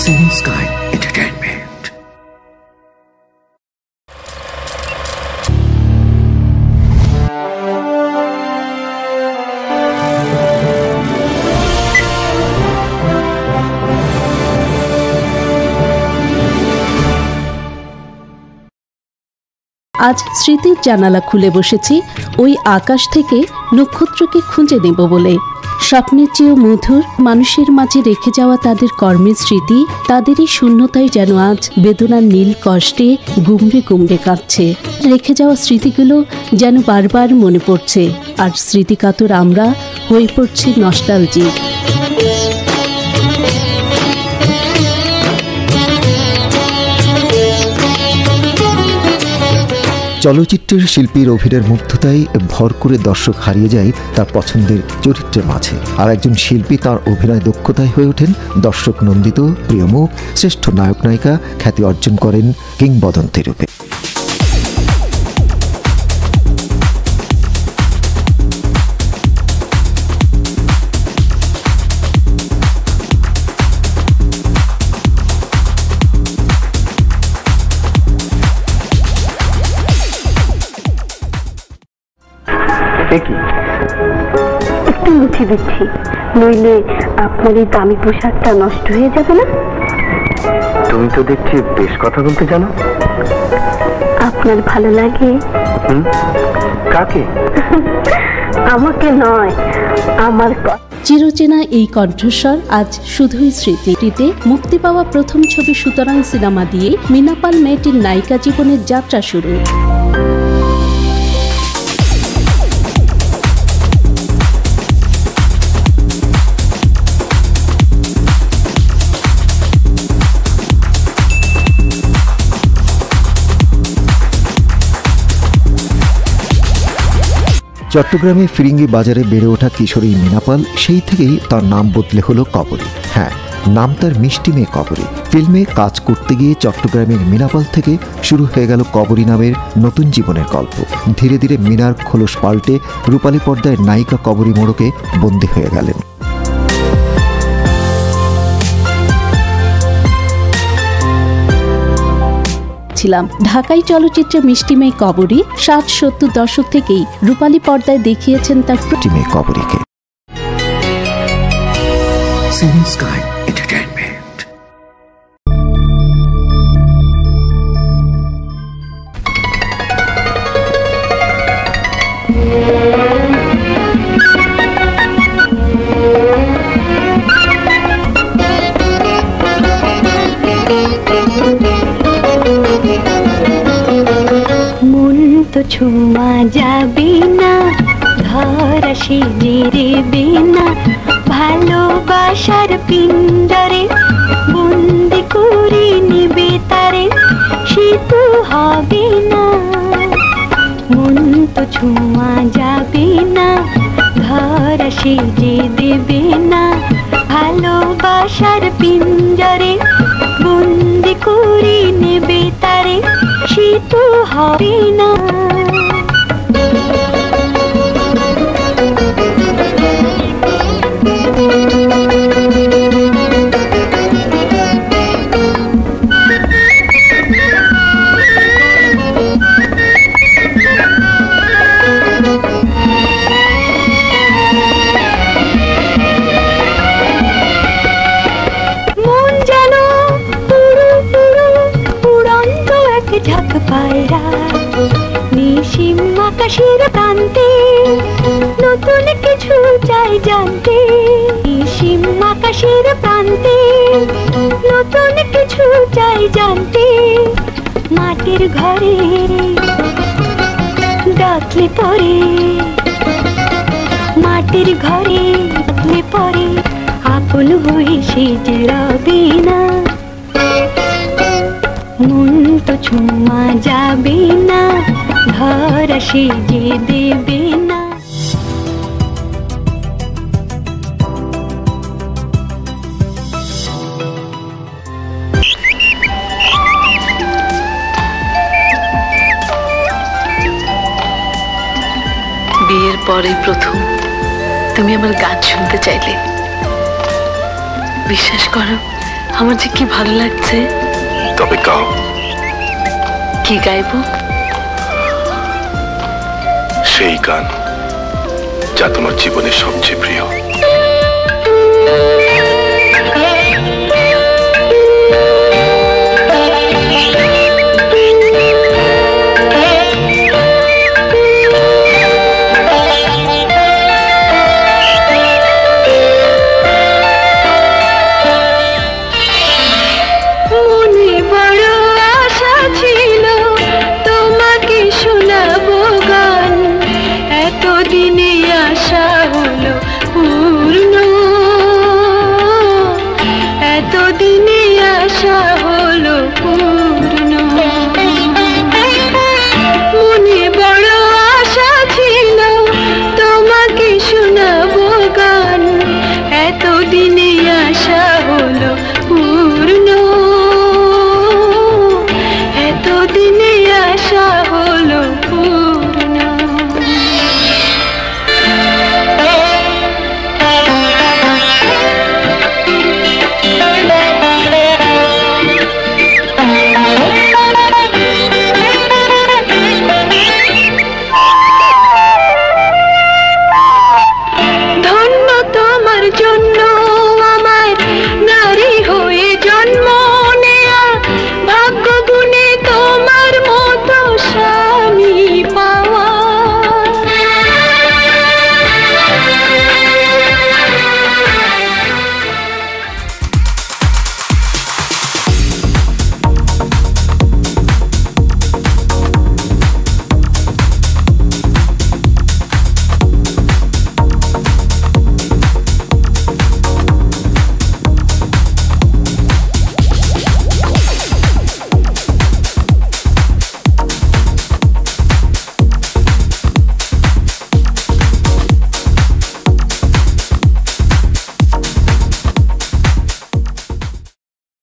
Singing Sky Entertainment. আজ স্মৃতির জানালা খুলে বসেছি ওই আকাশ থেকে নক্ষত্রকে খুঁজে নেব বলে। স্বপ্নের চেয়েও মধুর মানুষের মাঝে রেখে যাওয়া তাদের কর্মের স্মৃতি, তাদেরই শূন্যতায় যেন আজ বেদনার নীল কষ্টে গুমড়ে গুমড়ে কাঁদছে। রেখে যাওয়া স্মৃতিগুলো যেন বারবার মনে পড়ছে, আর স্মৃতিকাতর আমরা হয়ে পড়ছি নস্টালজিক। চলচ্চিত্রের শিল্পীর অভিনয়ের মুগ্ধতায় ভর করে দর্শক হারিয়ে যায় তার পছন্দের চরিত্রের মাঝে, আর একজন শিল্পী তার অভিনয় দক্ষতায় হয়ে ওঠেন দর্শক নন্দিত প্রিয়মুখ, শ্রেষ্ঠ নায়ক নায়িকা খ্যাতি অর্জন করেন কিংবদন্তি রূপে। একটু মুছে দিচ্ছি, নইলে আপনার এই দামি পোশাকটা নষ্ট হয়ে যাবে না? তুমি তো দেখছি বেশ কথা বলতে জানো। আপনার ভালো লাগে? কাকে? আমাকে নয়, আমার চিরচেনা এই কণ্ঠস্বর আজ শুধুই স্মৃতিতে। মুক্তি পাওয়া প্রথম ছবি সুতরাং সিনেমা দিয়ে মীনা পাল মেয়েটির নায়িকা জীবনের যাত্রা শুরু। চট্টগ্রামে ফিরিঙ্গি বাজারে বেড়ে ওঠা কিশোরী মীনা পাল সেই থেকেই তার নাম বদলে হলো কবরী। হ্যাঁ, নাম তার মিষ্টি মেয়ে কবরী। ফিল্মে কাজ করতে গিয়ে চট্টগ্রামের মীনা পাল থেকে শুরু হয়ে গেল কবরী নামের নতুন জীবনের গল্প। ধীরে ধীরে মীনার খোলস পাল্টে রূপালী পর্দায় নায়িকা কবরী মোড়কে বন্দী হয়ে গেলেন। ঢাকাই চলচ্চিত্রে মিষ্টি মেয়ে কবরী 60-70 দশক থেকেই রূপালী পর্দায় দেখিয়েছেন তার মিষ্টি মেয়ে কবরীকে। Singing Sky Entertainment. ছোঁয়া যাবে না, ধরা সেজে না, ভালোবাসার পিঞ্জরে বন্দি করে নেবে তারে, সে তো হবে না। মন তো ছোঁয়া যাবে না, ধরা সেজে দেবে না, ভালোবাসার পিঞ্জরে বন্দি করে নেবে তারে, সে তো হবে না। ঝাঁক পায়রা নিশিম আকাশের প্রান্তে, নতুন কিছু চাই জানতে। নিশিম আকাশের প্রান্তে নতুন কিছু চাই জানতে। মাটির ঘরে ডাকলে পরে, মাটির ঘরে ডাকলে পরে, আপন হয়ে সে যে রবে না। মন তো ছোঁয়া যাবে না, ধরা সেজে দেবে না। বিয়ের পরে প্রথম তুমি আমার গান শুনতে চাইলে। বিশ্বাস করো, আমার যে কি ভালো লাগছে। তবে গাও। কি গাইবো? সেই গান যা তোমার জীবনের সবচেয়ে প্রিয়। দিনে আশা হলো